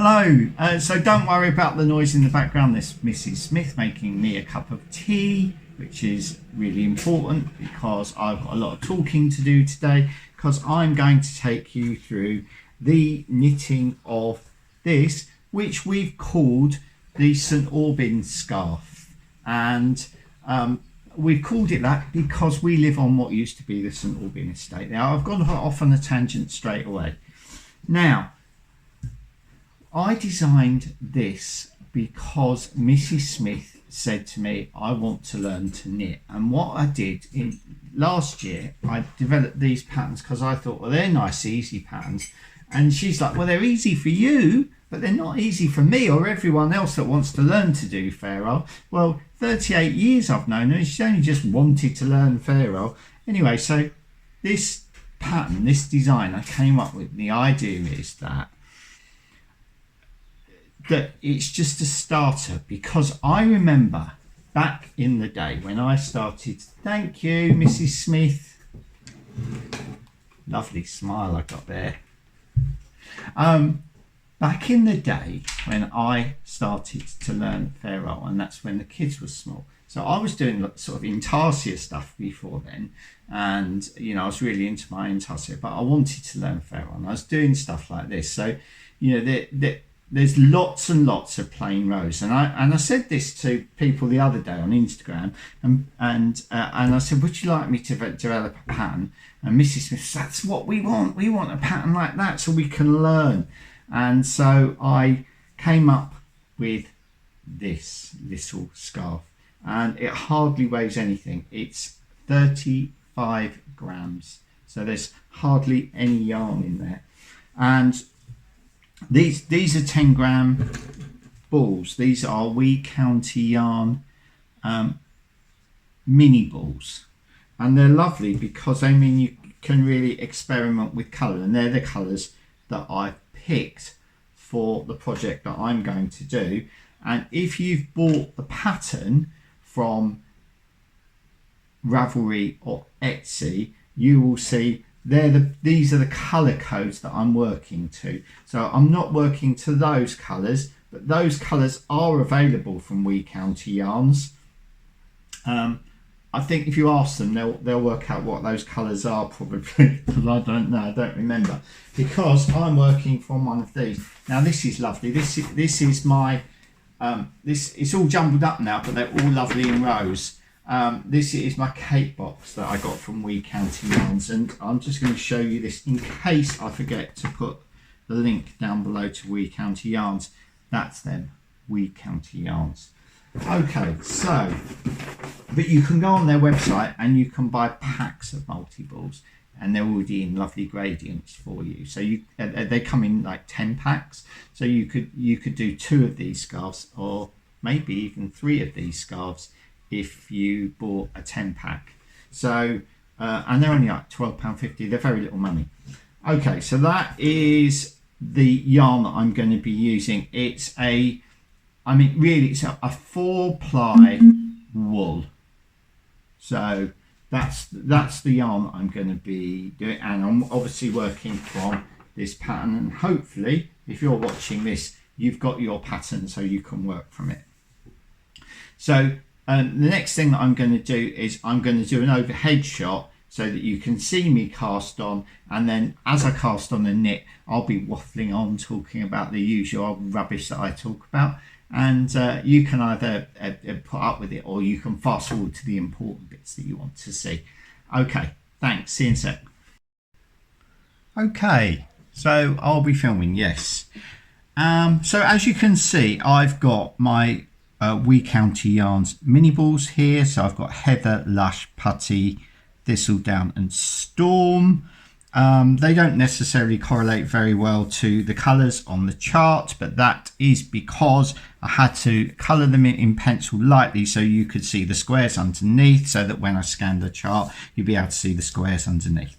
Hello. So don't worry about the noise in the background. This Mrs. Smith making me a cup of tea, which is really important because I've got a lot of talking to do today, because I'm going to take you through the knitting of this, which we've called the St Aubyn Scarf. And we've called it that because we live on what used to be the St Aubyn estate. Now, I've gone off on a tangent straight away. Now, I designed this because Mrs. Smith said to me, I want to learn to knit. And what I did in last year, I developed these patterns because I thought, well, they're nice, easy patterns. And she's like, well, they're easy for you, but they're not easy for me or everyone else that wants to learn to do Fairisle. Well, 38 years I've known her, and she's only just wanted to learn Fairisle. Anyway, so this pattern, this design I came up with, the idea is that it's just a starter, because I remember back in the day when I started, thank you Mrs. Smith, lovely smile I got there. Back in the day when I started to learn Fairisle, and that's when the kids were small, so I was doing sort of intarsia stuff before then, and you know, I was really into my intarsia, but I wanted to learn Fairisle, and I was doing stuff like this. So you know, there's lots and lots of plain rows, and I said this to people the other day on Instagram, and I said, would you like me to develop a pattern? And Mrs. Smith, that's what we want a pattern like that so we can learn. And so I came up with this little scarf, and it hardly weighs anything. It's 35 grams, so there's hardly any yarn in there. And these are 10-gram balls. These are Wee County yarn mini balls, and they're lovely because they mean you can really experiment with colour, and they're the colours that I've picked for the project that I'm going to do. And if you've bought the pattern from Ravelry or Etsy, you will see these are the colour codes that I'm working to. So I'm not working to those colours, but those colours are available from Wee County Yarns. I think if you ask them, they'll work out what those colours are probably, because I don't know, I don't remember, because I'm working from one of these. Now this is lovely. This is my it's all jumbled up now, but they're all lovely in rows. This is my cake box that I got from Wee County Yarns, and I'm just going to show you this in case I forget to put the link down below to Wee County Yarns. That's them, Wee County Yarns. Okay, so, but you can go on their website and you can buy packs of multi-balls, and they're already in lovely gradients for you. So they come in like 10 packs, so you could do 2 of these scarves, or maybe even 3 of these scarves if you bought a 10-pack. So and they're only like £12.50. They're very little money. Okay, so that is the yarn that I'm going to be using. It's a 4-ply wool. So that's the yarn that I'm going to be doing, and I'm obviously working from this pattern, and hopefully if you're watching this, you've got your pattern so you can work from it. So the next thing that I'm going to do is I'm going to do an overhead shot so that you can see me cast on, and then as I cast on and knit, I'll be waffling on talking about the usual rubbish that I talk about, and you can either put up with it, or you can fast forward to the important bits that you want to see. Okay, thanks, see you in a sec. Okay, so I'll be filming, yes. So as you can see, I've got my Wee County Yarns mini balls here. So I've got Heather, Lush, Putty, Thistledown and Storm. They don't necessarily correlate very well to the colours on the chart, but that is because I had to colour them in pencil lightly so you could see the squares underneath, so that when I scan the chart you'll be able to see the squares underneath.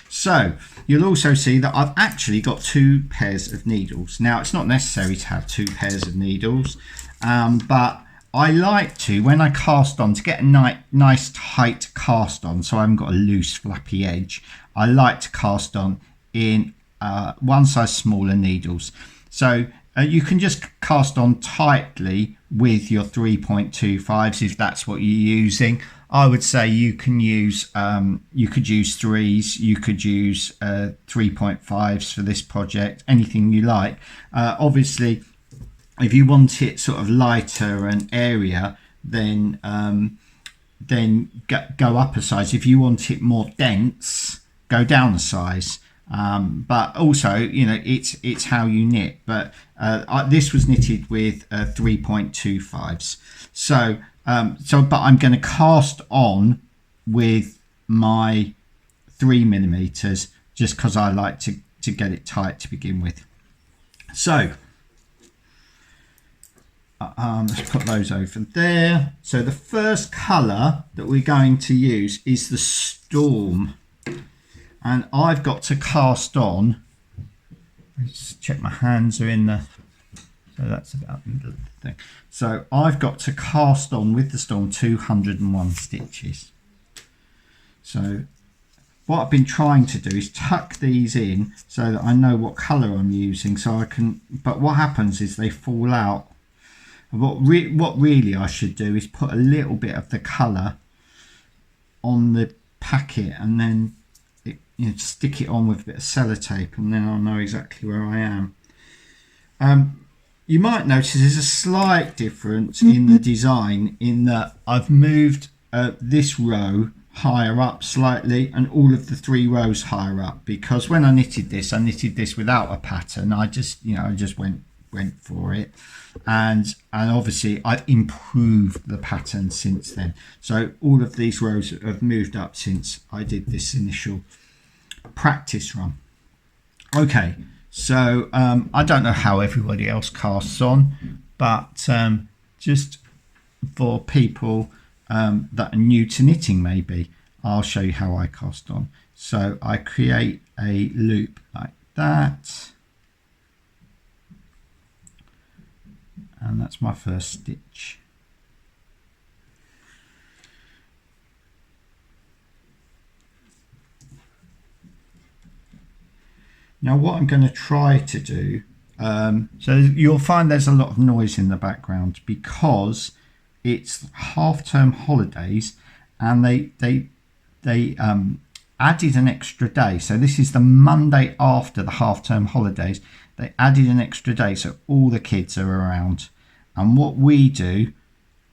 So you'll also see that I've actually got 2 pairs of needles. Now it's not necessary to have 2 pairs of needles, but I like to, when I cast on, to get a nice tight cast on so I haven't got a loose flappy edge, I like to cast on in 1 size smaller needles. So You can just cast on tightly with your 3.25s if that's what you're using. I would say you can use you could use threes, you could use 3.5s for this project, anything you like. Obviously, if you want it sort of lighter and airier, then go up a size. If you want it more dense, go down a size. But also, you know, it's how you knit. But this was knitted with 3.25s. So but I'm going to cast on with my 3mm just because I like to get it tight to begin with. So let's put those over there. So the first colour that we're going to use is the Storm. And I've got to cast on, let's check my hands are in the, so that's about the middle of the thing. So I've got to cast on with the Storm 201 stitches. So what I've been trying to do is tuck these in so that I know what colour I'm using, so I can, but what happens is they fall out. What really I should do is put a little bit of the colour on the packet and then stick it on with a bit of sellotape, and then I'll know exactly where I am. You might notice there's a slight difference in the design in that I've moved this row higher up slightly and all of the 3 rows higher up, because when I knitted this without a pattern. I just went for it, and obviously I've improved the pattern since then. So all of these rows have moved up since I did this initial practice run. Okay, so I don't know how everybody else casts on, but just for people that are new to knitting, maybe I'll show you how I cast on. So I create a loop like that, and that's my first stitch. Now what I'm going to try to do, so you'll find there's a lot of noise in the background because it's half-term holidays, and they added an extra day. So this is the Monday after the half-term holidays. They added an extra day, so all the kids are around. And what we do,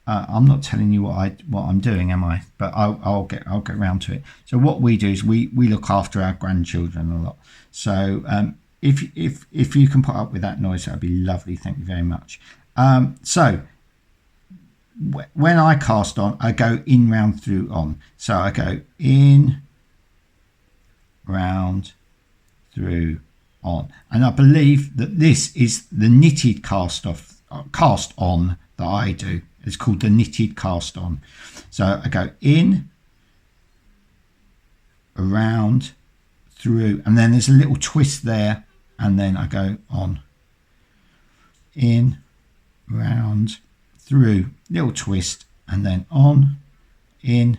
I'm not telling you what I'm doing, am I? But I'll get around to it. So what we do is we look after our grandchildren a lot. So if you can put up with that noise, that'd be lovely. Thank you very much. So when I cast on, I go in, round, through, on. So I go in, round, through, on. And I believe that this is the knitted cast on that I do. It's called the knitted cast on. So I go in, around, through, and then there's a little twist there, and then I go on, in, round, through, little twist, and then on, in,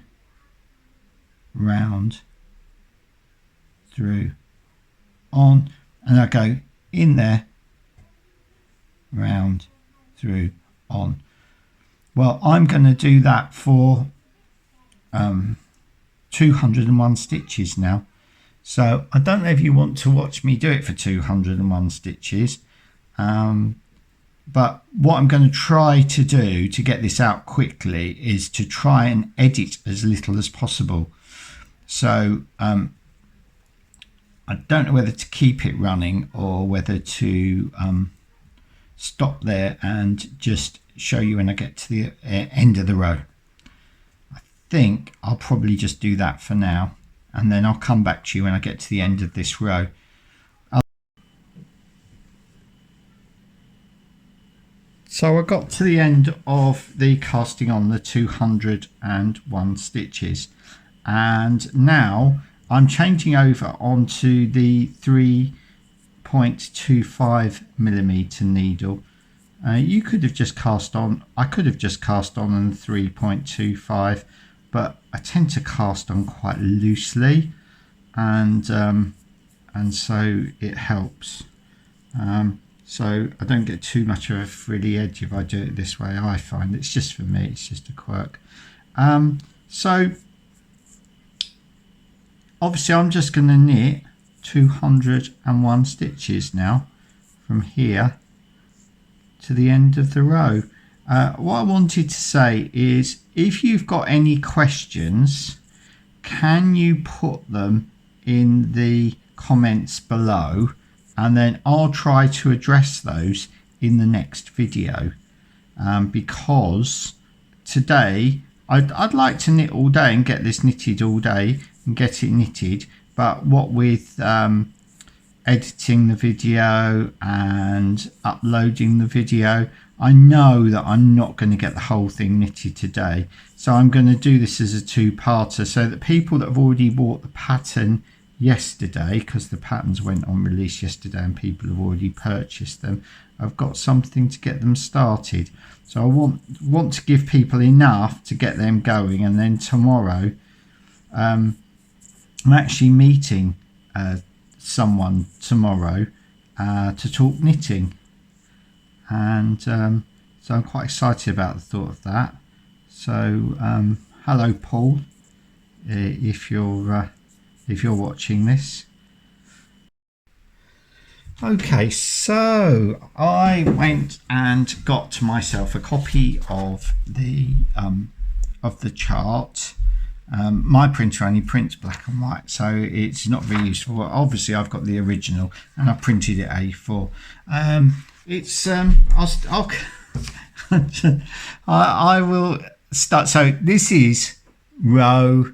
round, through, on, and I go in there, round, through, on. Well, I'm going to do that for 201 stitches now. So I don't know if you want to watch me do it for 201 stitches, but what I'm going to try to do to get this out quickly is to try and edit as little as possible. So I don't know whether to keep it running or whether to stop there and just show you when I get to the end of the row. I think I'll probably just do that for now, and then I'll come back to you when I get to the end of this row. So I got to the end of the casting on the 201 stitches, and now I'm changing over onto the 3.25mm needle. You could have just cast on, I could have just cast on 3.25, but I tend to cast on quite loosely, and so it helps. so I don't get too much of a frilly edge if I do it this way. I find it's just for me, it's just a quirk. So obviously I'm just going to knit 201 stitches now from here to the end of the row. What I wanted to say is, if you've got any questions, can you put them in the comments below, and then I'll try to address those in the next video, because today I'd like to knit all day and get this knitted all day and get it knitted, but what with editing the video and uploading the video, I know that I'm not going to get the whole thing knitted today. So I'm going to do this as a two-parter, so that people that have already bought the pattern yesterday, because the patterns went on release yesterday and people have already purchased them, I've got something to get them started. So I want to give people enough to get them going, and then tomorrow I'm actually meeting someone tomorrow to talk knitting, and so I'm quite excited about the thought of that. So hello Paul, if you're watching this. Okay, so I went and got myself a copy of the chart. My printer only prints black and white, so it's not very useful. Obviously I've got the original and I printed it A4. I will start. So this is row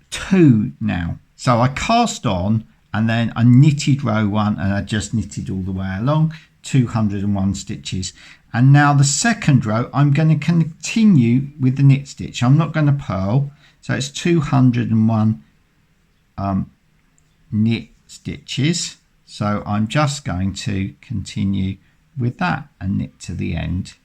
2 now. So I cast on and then I knitted row 1 and I just knitted all the way along, 201 stitches. And now the second row I'm going to continue with the knit stitch. I'm not going to purl, so it's 201 knit stitches. So I'm just going to continue with that and knit to the end.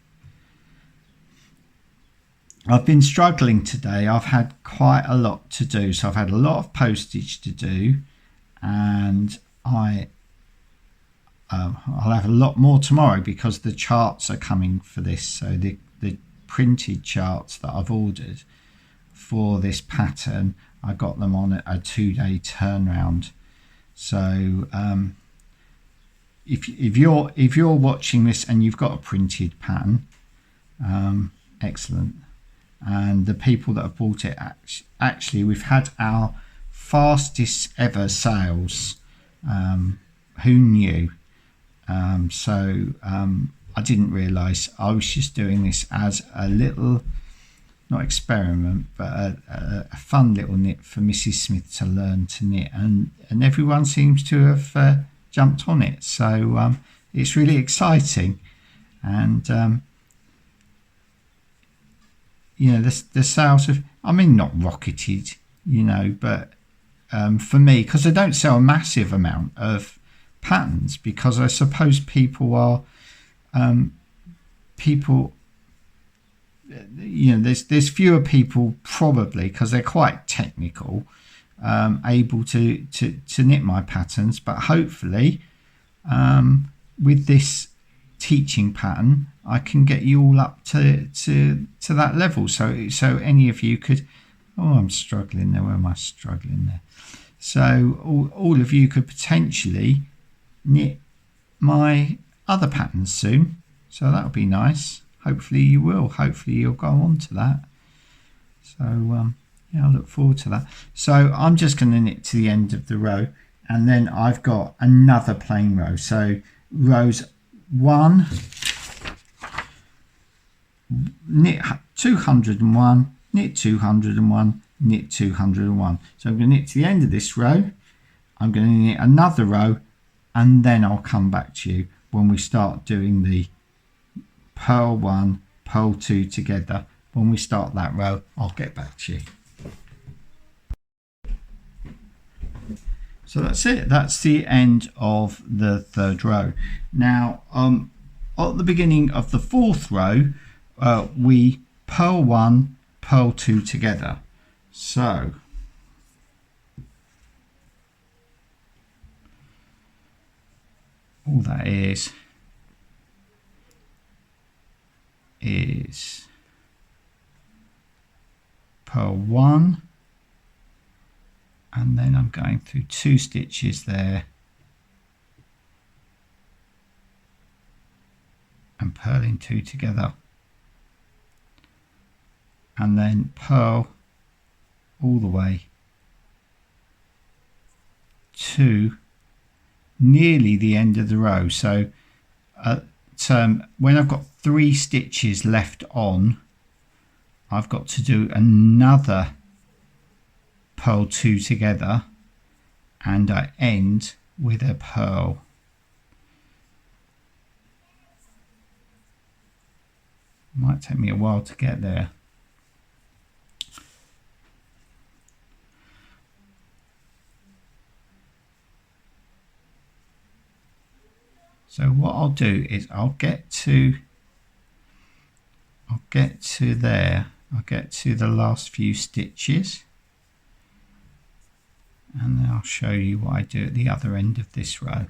I've been struggling today. I've had quite a lot to do, so I've had a lot of postage to do, and I'll have a lot more tomorrow because the charts are coming for this. So the printed charts that I've ordered for this pattern, I got them on a 2-day turnaround. So if you're watching this and you've got a printed pattern, excellent. And the people that have bought it, actually we've had our fastest ever sales. Who knew? I didn't realise. I was just doing this as a little, not experiment, but a fun little knit for Mrs. Smith to learn to knit, and everyone seems to have jumped on it. So it's really exciting, and you know, the sales have, I mean, not rocketed, you know, but for me, because I don't sell a massive amount of patterns, because I suppose people are you know, there's fewer people probably because they're quite technical, able to knit my patterns, but hopefully with this teaching pattern I can get you all up to that level, so any of you could, oh, I'm struggling there, where am I struggling there? So all of you could potentially knit my other patterns soon, so that would be nice. Hopefully you will, hopefully you'll go on to that. So yeah, I look forward to that. So I'm just going to knit to the end of the row, and then I've got another plain row. So rows 1, knit 201, knit 201, knit 201. So I'm going to knit to the end of this row, I'm going to knit another row, and then I'll come back to you when we start doing the purl 1, purl 2 together. When we start that row, I'll get back to you. So that's it, that's the end of the third row. Now at the beginning of the fourth row, we purl 1, purl 2 together. So all that is purl 1, and then I'm going through 2 stitches there and purling 2 together, and then purl all the way to nearly the end of the row. So when I've got 3 stitches left on, I've got to do another purl 2 together, and I end with a purl. Might take me a while to get there. So what I'll do is I'll get to there. I'll get to the last few stitches, and then I'll show you what I do at the other end of this row.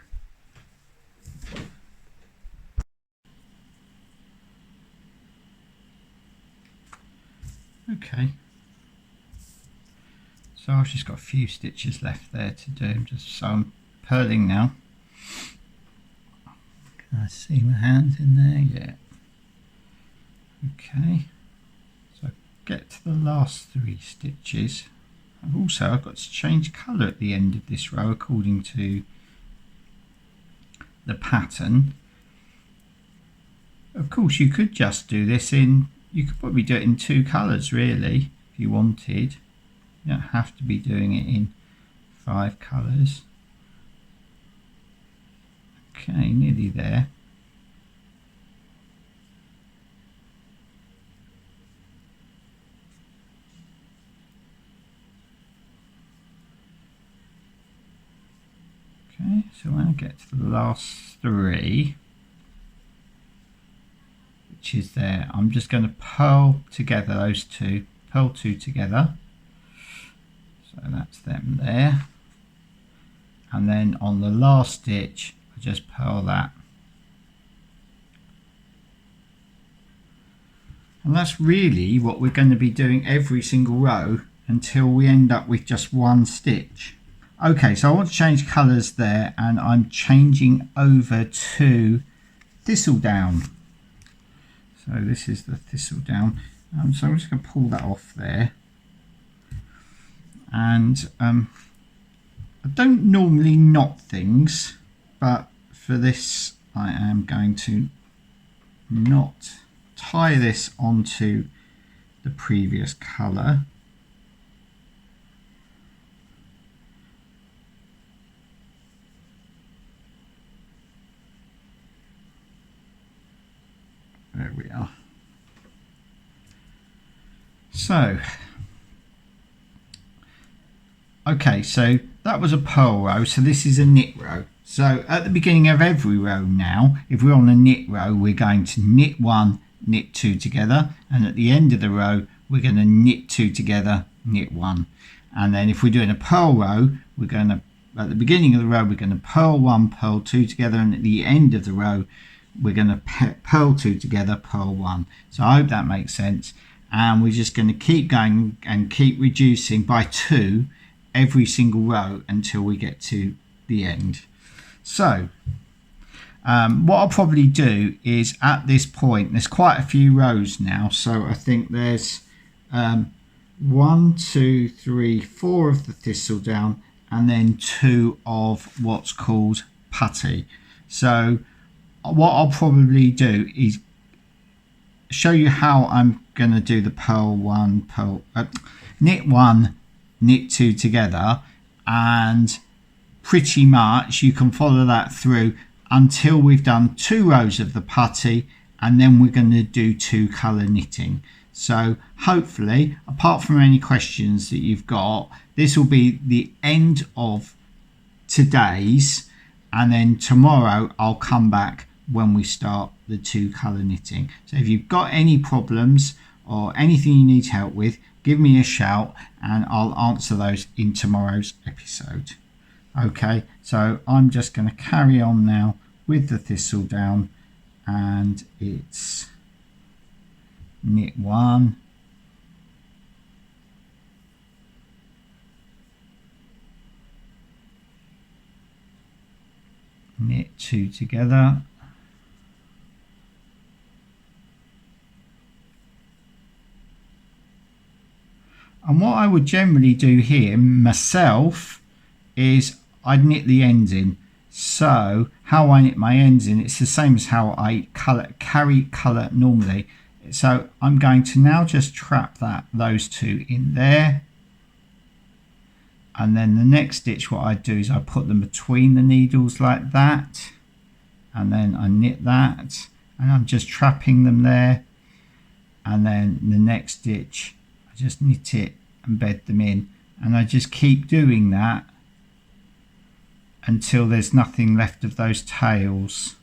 Okay, so I've just got a few stitches left there to do, so I'm purling now. Can I see my hand in there? Yeah. Okay, so get to the last 3 stitches. I've got to change colour at the end of this row according to the pattern. Of course, you could just do this you could probably do it in 2 colours really if you wanted. You don't have to be doing it in 5 colours. Okay, nearly there. Okay, so when I get to the last 3, which is there, I'm just going to purl together those 2, purl 2 together. So that's them there. And then on the last stitch, I just purl that. And that's really what we're going to be doing every single row until we end up with just 1 stitch. Okay, so I want to change colours there, and I'm changing over to thistledown. So this is the thistledown. So I'm just going to pull that off there. And I don't normally knot things, but for this I am going to tie this onto the previous colour. There we are. So, okay, so that was a purl row, so this is a knit row. So at the beginning of every row now, if we're on a knit row, we're going to knit 1, knit 2 together, and at the end of the row, we're going to knit 2 together, knit 1. And then if we're doing a purl row, we're going to, at the beginning of the row, we're going to purl 1, purl 2 together, and at the end of the row, we're going to purl 2 together, purl 1. So I hope that makes sense. And we're just going to keep going and keep reducing by 2 every single row until we get to the end. So what I'll probably do is at this point, there's quite a few rows now. So I think there's 1, 2, 3, 4 of the thistledown, and then 2 of what's called putty. So what I'll probably do is show you how I'm going to do the purl 1, knit 1, knit 2 together, and pretty much you can follow that through until we've done 2 rows of the putty, and then we're going to do 2 colour knitting. So hopefully, apart from any questions that you've got, this will be the end of today's, and then tomorrow I'll come back when we start the 2 colour knitting. So if you've got any problems or anything you need help with, give me a shout and I'll answer those in tomorrow's episode. Okay, so I'm just going to carry on now with the thistle down, and it's knit 1, knit 2 together, and what I would generally do here myself is I'd knit the ends in. So how I knit my ends in, it's the same as how I carry colour normally. So I'm going to now just trap those two in there, and then the next stitch what I do is I put them between the needles like that, and then I knit that, and I'm just trapping them there, and then the next stitch I just knit it and bed them in, and I just keep doing that until there's nothing left of those tails.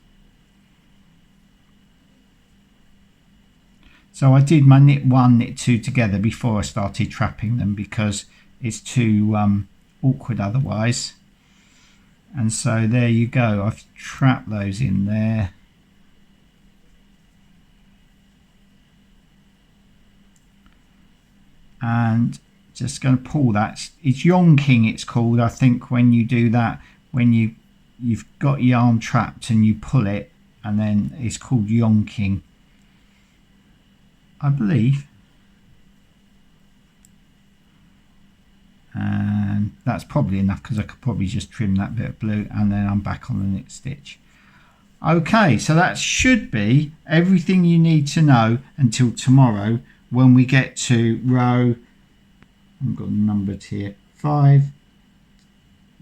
So I did my knit 1, knit 2 together before I started trapping them because it's too awkward otherwise. And so there you go, I've trapped those in there. And just going to pull that. It's yonking, it's called, I think, when you do that, when you've got your yarn trapped and you pull it, and then it's called yonking, I believe. And that's probably enough because I could probably just trim that bit of blue, and then I'm back on the knit stitch. Okay, so that should be everything you need to know until tomorrow when we get to row, I've got numbered here, 5,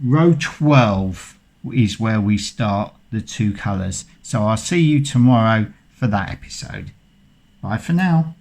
row 12 is where we start the 2 colours. So I'll see you tomorrow for that episode. Bye for now.